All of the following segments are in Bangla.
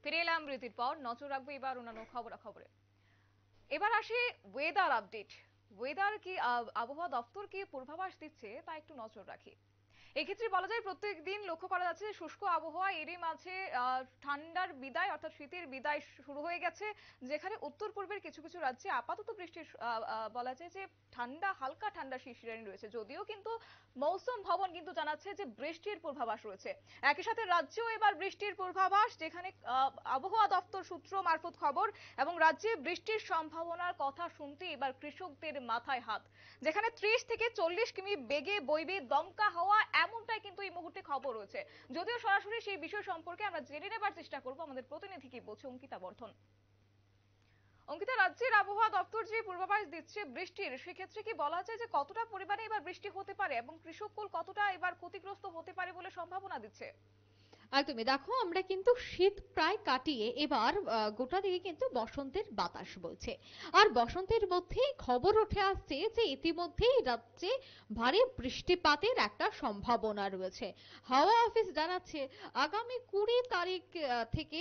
ফিরে এলাম বিরতির পর। নজর রাখবো এবার অন্যান্য খবরাখবরে। এবার আসি ওয়েদার আপডেট। ওয়েদার কি আবহাওয়া দপ্তর কি পূর্বাভাস দিচ্ছে তা একটু নজর রাখি। এক্ষেত্রে বলা যায় প্রত্যেকদিন লক্ষ্য করা যাচ্ছে যে শুষ্ক আবহাওয়া, এরই মাঝে ঠান্ডার বিদায় অর্থাৎ শীতের বিদায় শুরু হয়ে গেছে, যেখানে উত্তর পূর্বের কিছু কিছু রাজ্যে আপাতত বৃষ্টির বলা যায় যে ঠান্ডা, হালকা ঠান্ডা শিশিরানি রয়েছে। যদিও কিন্তু মৌসুম ভবন কিন্তু জানাচ্ছে যে বৃষ্টির পূর্বাভাস রয়েছে। একই সাথে রাজ্যেও এবার বৃষ্টির পূর্বাভাস, যেখানে আবহাওয়া দপ্তর সূত্র মারফত খবর, এবং রাজ্যে বৃষ্টির সম্ভাবনার কথা শুনতে এবার কৃষকদের মাথায় হাত। যেখানে 30 থেকে 40 কিমি বেগে বইবে দমকা হাওয়া, এমনটাই কিন্তু এই মুহূর্তে খবর রয়েছে। যদিও সরাসরি সেই বিষয় সম্পর্কে আমরা জেনে নেবার চেষ্টা করব, আমাদের প্রতিনিধি কি বলছে অঙ্কিতা বর্ধন। অঙ্কিতা, রাজ্যের আবহাওয়া দপ্তর যে পূর্বাভাস দিচ্ছে বৃষ্টির, সেক্ষেত্রে কি বলা যায় যে কতটা পরিমাণে এবার বৃষ্টি হতে পারে এবং কৃষককুল কতটা এবার ক্ষতিগ্রস্ত হতে পারে বলে সম্ভাবনা দিচ্ছে? একদমই, দেখো আমরা কিন্তু শীত প্রায় কাটিয়ে এবার গোটা দিকে কিন্তু বসন্তের বাতাস বইছে। আর বসন্তের মধ্যেই খবর উঠে আসছে যে ইতিমধ্যেই রাজ্যে ভারী বৃষ্টিপাতের একটা সম্ভাবনা রয়েছে। হাওয়া অফিস জানাচ্ছে আগামী 20 তারিখ থেকে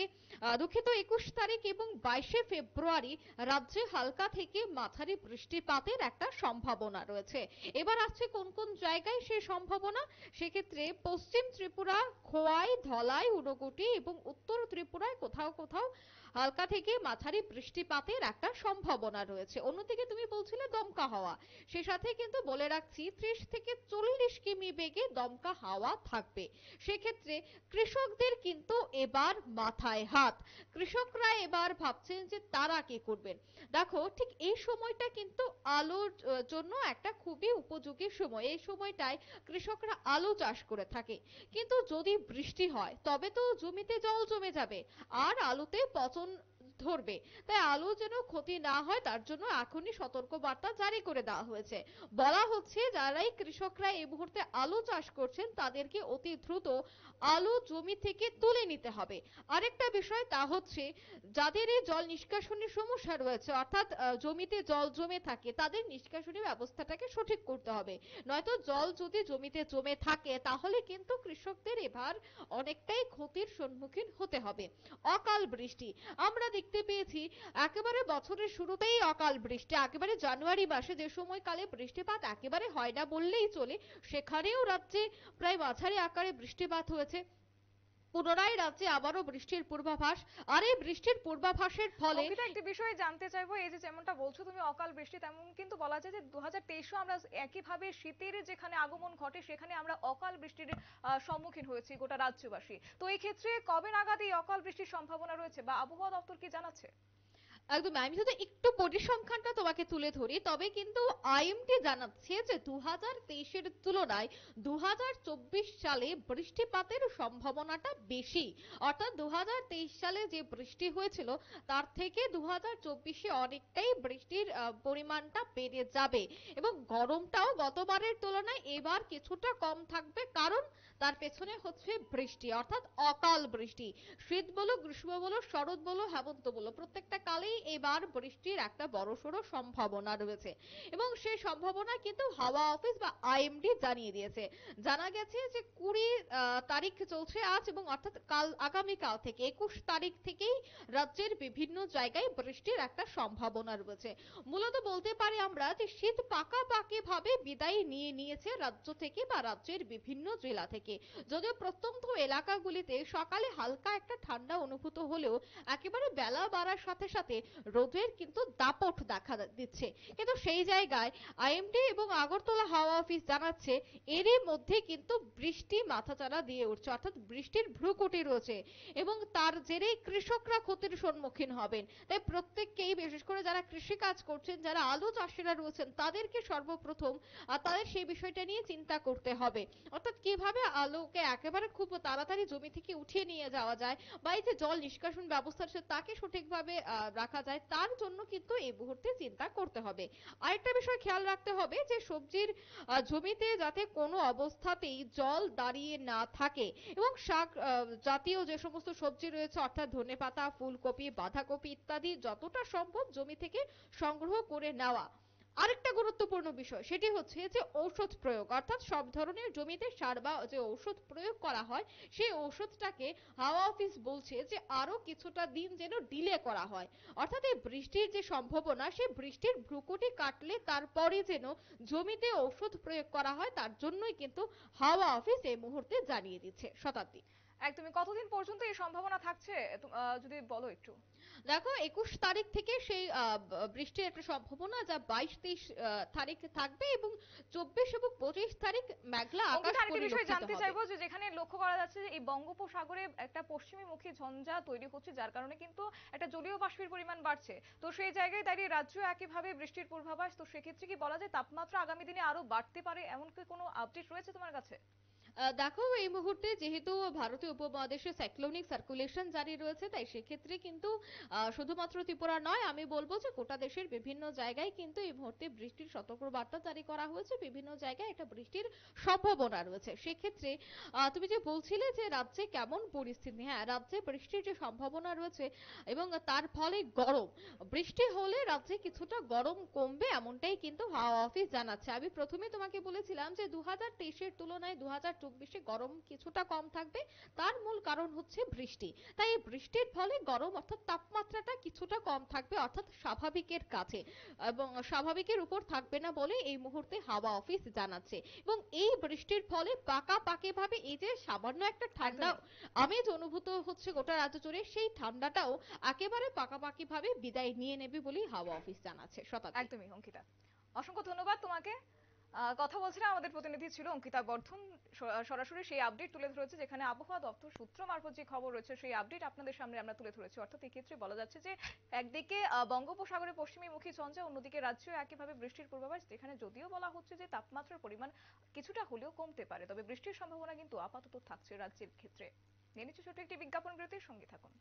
দুঃখিত 21 তারিখ এবং 22শে ফেব্রুয়ারি রাজ্যে হালকা থেকে মাঝারি বৃষ্টিপাতের একটা সম্ভাবনা রয়েছে। এবার আসছে কোন কোন জায়গায় সেই সম্ভাবনা। সেক্ষেত্রে পশ্চিম ত্রিপুরা, খোয়াই, ধলাই, ঊনকোটি এবং উত্তর ত্রিপুরায় কোথাও কোথাও হালকা থেকে মাঝারি বৃষ্টিপাতের একটা সম্ভাবনা রয়েছে। অন্যদিকে তুমি বলছিলে দমকা হাওয়া, সে সাথে কিন্তু বলে রাখছি 30 থেকে 40 কিমি বেগে দমকা হাওয়া থাকবে। সেক্ষেত্রে কৃষকদের কিন্তু এবার মাথায় হাত। কৃষকরা এবার ভাবছেন যে তারা কি করবেন। দেখো ঠিক এই সময়টা কিন্তু আলুর জন্য একটা খুবই উপযোগী সময়। এই সময়টায় কৃষকরা আলু চাষ করে থাকে। কিন্তু যদি বৃষ্টি হয় তবে তো জমিতে জল জমে যাবে আর আলুতে পচন ধরবে। তাই আলু যেন ক্ষতি না হয় তার জন্য এখনই সতর্কবার্তা জারি করে দেওয়া হয়েছে। বলা হচ্ছে যারাই কৃষকরা এই মুহূর্তে আলু চাষ করছেন তাদেরকে অতি দ্রুত আলু জমি থেকে তুলে নিতে হবে। আরেকটা বিষয় তা হচ্ছে যাদের এই জল নিষ্কাশনের সমস্যা রয়েছে, অর্থাৎ জমিতে জল জমে থাকে, তাদের নিষ্কাশনী ব্যবস্থাটাকে সঠিক করতে হবে। নয়তো জল যদি জমিতে জমে থাকে তাহলে কিন্তু কৃষকদের এবার অনেকটাই ক্ষতির সম্মুখীন হতে হবে। অকাল বৃষ্টি আমরা দেখতে পেয়েছি, একেবারে বছরের শুরুতেই অকাল বৃষ্টি, একেবারে জানুয়ারি মাসে যে সময়কালে বৃষ্টিপাত একেবারে হয় না বললেই চলে, সেখানেও রাজ্যে প্রায় মাঝারি আকারে বৃষ্টিপাত হয়েছে। পুনরায় রাজ্যে আবারও বৃষ্টির পূর্বাভাস। আর এই বৃষ্টির পূর্বাভাসের ফলে অঙ্কিতা, একটি বিষয়ে জানতে চাইবো, এই যে যেমনটা বলছো তুমি অকাল বৃষ্টি, তেমন কিন্তু বলা যায় যে 2023 আমরা একইভাবে শীতের যেখানে আগমন ঘটে সেখানে আমরা অকাল বৃষ্টির সম্মুখীন হয়েছি গোটা রাজ্যবাসী। তো এই ক্ষেত্রে কবে নাগাদ এই অকাল বৃষ্টির সম্ভাবনা রয়েছে বা আবহাওয়া দপ্তর কি জানাচ্ছে? একদম, আমি যদি একটু পরিসংখ্যানটা তোমাকে তুলে ধরি তবে কিন্তু আইএমডি জানাচ্ছে যে 2023-এর তুলনায় 2024 সালে বৃষ্টিপাতের সম্ভাবনাটা বেশি। অর্থাৎ 2023 সালে যে বৃষ্টি হয়েছিল তার থেকে 2024-এ অনেকটাই বৃষ্টির পরিমাণটা বেড়ে যাবে এবং গরমটাও গতবারের তুলনায় এবার কিছুটা কম থাকবে, কারণ তার পেছনে হচ্ছে বৃষ্টি, অর্থাৎ অকাল বৃষ্টি। শীত বলো, গ্রীষ্ম বলো, শরৎ বলো, হেমন্ত বলো, প্রত্যেকটা কালেই এবার বৃষ্টির একটা বড়সড় সম্ভাবনা রয়েছে। এবং সেই সম্ভাবনা কিন্তু হাওয়া অফিস বা আইএমডি জানিয়ে দিয়েছে। জানা গেছে যে 20 তারিখ চলছে আজ, এবং অর্থাৎ কাল, আগামীকাল থেকে 21 তারিখ থেকেই রাজ্যের বিভিন্ন জায়গায় বৃষ্টির একটা সম্ভাবনা রয়েছে। মূলত বলতে পারি আমরা যে শীত পাকাপাকি ভাবে বিদায় নিয়ে নিয়েছে রাজ্য থেকে বা রাজ্যের বিভিন্ন জেলা থেকে। যদিও প্রত্যন্ত এলাকাগুলিতে সকালে হালকা একটা ঠান্ডা অনুভূত হলেও একেবারে বেলা বাড়ার সাথে সাথে রোদের কিন্তু দাপট দেখা দিচ্ছে। কিন্তু সেই জায়গায় আইএমডি এবং আগরতলা হাওয়া অফিস জানাচ্ছে এরই মধ্যে কিন্তু বৃষ্টি মাথাচাড়া দিয়ে উঠছে, অর্থাৎ বৃষ্টির ভ্রুকুটি রয়েছে এবং তার জেরেই কৃষকরা ক্ষতির সম্মুখীন হবেন। তাই প্রত্যেককেই, বিশেষ করে যারা কৃষি কাজ করছেন, যারা আলু চাষিরা রয়েছেন, তাদেরকে সর্বপ্রথম তাদের সেই বিষয়টা নিয়ে চিন্তা করতে হবে। অর্থাৎ কিভাবে আলুকে একেবারে খুব তাড়াতাড়ি জমি থেকে উঠিয়ে নিয়ে যাওয়া যায় বা এই যে জল নিষ্কাশন ব্যবস্থা তাকে সঠিকভাবে রাখা যায়, তার জন্য কিন্তু এই মুহূর্তে চিন্তা করতে হবে। আরেকটা বিষয় খেয়াল রাখতে হবে যে সবজির জমিতে যাতে কোনো অবস্থাতেই জল দাঁড়িয়ে না থাকে এবং শাক জাতীয় যে সমস্ত সবজি রয়েছে, অর্থাৎ ধনেপাতা, ফুলকপি, বাঁধাকপি ইত্যাদি যতটা সম্ভব জমি থেকে সংগ্রহ করে নেওয়া। আরেকটা গুরুত্বপূর্ণ বিষয় সেটি হচ্ছে যে ঔষধ প্রয়োগ, অর্থাৎ সব ধরনের জমিতে সার বা যে ঔষধ প্রয়োগ করা হয় সেই ঔষধটাকে হাওয়া অফিস বলছে যে আরো কিছুটা দিন যেন ডিলে করা হয়। অর্থাৎ এই বৃষ্টির যে সম্ভাবনা, সেই বৃষ্টির ভ্রুকুটি কাটলে তারপরে যেন জমিতে ঔষধ প্রয়োগ করা হয়, তার জন্যই কিন্তু হাওয়া অফিস এই মুহূর্তে জানিয়ে দিচ্ছে। শতাব্দী, একদমই, কতদিন পর্যন্ত এই সম্ভাবনা থাকছে যদি বলো একটু। দেখো 21 তারিখ থেকে সেই বৃষ্টির একটা সম্ভাবনা, যা 22-23 তারিখ থাকবে, এবং 24 এবং 25 তারিখ মেঘলা আকাশ অঙ্কিতা, আরেকটা বিষয় পরিলক্ষিত জানতে হবে। চাইবো যে যেখানে লক্ষ্য করা যাচ্ছে যে এই বঙ্গোপসাগরে একটা পশ্চিমীমুখী ঝঞ্ঝা তৈরি হচ্ছে, যার কারণে কিন্তু একটা জলীয় বাষ্পের পরিমাণ বাড়ছে, তো সেই জায়গায় দাঁড়িয়ে রাজ্য একইভাবে বৃষ্টির পূর্বাভাস, তো সেক্ষেত্রে কি বলা যায় তাপমাত্রা আগামী দিনে আরো বাড়তে পারে, এমন কি কোনো আপডেট রয়েছে তোমার কাছে? দেখো এই মুহূর্তে যেহেতু ভারতীয় উপমহাদেশে সাইক্লোনিক সার্কুলেশন জারি রয়েছে, তাই সেক্ষেত্রে কিন্তু শুধুমাত্র ত্রিপুরা নয়, আমি বলবো যে গোটা দেশের বিভিন্ন জায়গায় কিন্তু এই মুহূর্তে বৃষ্টির সতর্কবার্তা জারি করা হয়েছে। বিভিন্ন জায়গায় একটা বৃষ্টির সম্ভাবনা রয়েছে। সেক্ষেত্রে তুমি যে বলছিলে যে রাজ্যে কেমন পরিস্থিতি, হ্যাঁ, রাজ্যে বৃষ্টির যে সম্ভাবনা রয়েছে এবং তার ফলে গরম, বৃষ্টি হলে রাজ্যে কিছুটা গরম কমবে, এমনটাই কিন্তু হাওয়া অফিস জানাচ্ছে। আমি প্রথমে তোমাকে বলেছিলাম যে 2023-এর তুলনায় 2024-এ গরম কিছুটা কম থাকবে, তার মূল কারণ হচ্ছে বৃষ্টি। তাই এই বৃষ্টির ফলে গরম অর্থাৎ তাপমাত্রাটা কিছুটা কম থাকবে, অর্থাৎ স্বাভাবিকের কাছে, এবং স্বাভাবিকের উপর থাকবে না বলে এই মুহূর্তে হাওয়া অফিস জানাচ্ছে। এবং এই বৃষ্টির ফলে পাকাপাকি ভাবে এই যে সামান্য একটা ঠান্ডা আমেজ অনুভূত হচ্ছে গোটা রাজ্য জুড়ে, সেই ঠান্ডাটাও একেবারে পাকাপাকি ভাবে বিদায় নিয়ে নেবে বলেই হাওয়া অফিস জানাচ্ছে। শতাব্দী, একদমই অঙ্কিতা, অসংখ্য ধন্যবাদ তোমাকে। কথা বলছিলাম, আমাদের প্রতিনিধি ছিল অঙ্কিতা বর্ধন, সরাসরি সেই আপডেট তুলে ধরেছে, যেখানে আবহাওয়া দপ্তর সূত্র মারফত যে খবর রয়েছে সেই আপডেট আপনাদের সামনে আমরা তুলে ধরেছি। অর্থাৎ এই ক্ষেত্রে বলা যাচ্ছে যে একদিকে বঙ্গোপসাগরে পশ্চিমীমুখী ঝঞ্ঝা, অন্যদিকে রাজ্যেও একইভাবে বৃষ্টির পূর্বাভাস, যেখানে যদিও বলা হচ্ছে যে তাপমাত্রার পরিমাণ কিছুটা হলেও কমতে পারে, তবে বৃষ্টির সম্ভাবনা কিন্তু আপাতত থাকছে রাজ্যের ক্ষেত্রে। নিয়ে নিচ্ছে ছোট একটি বিজ্ঞাপন বিরতির, সঙ্গে থাকুন।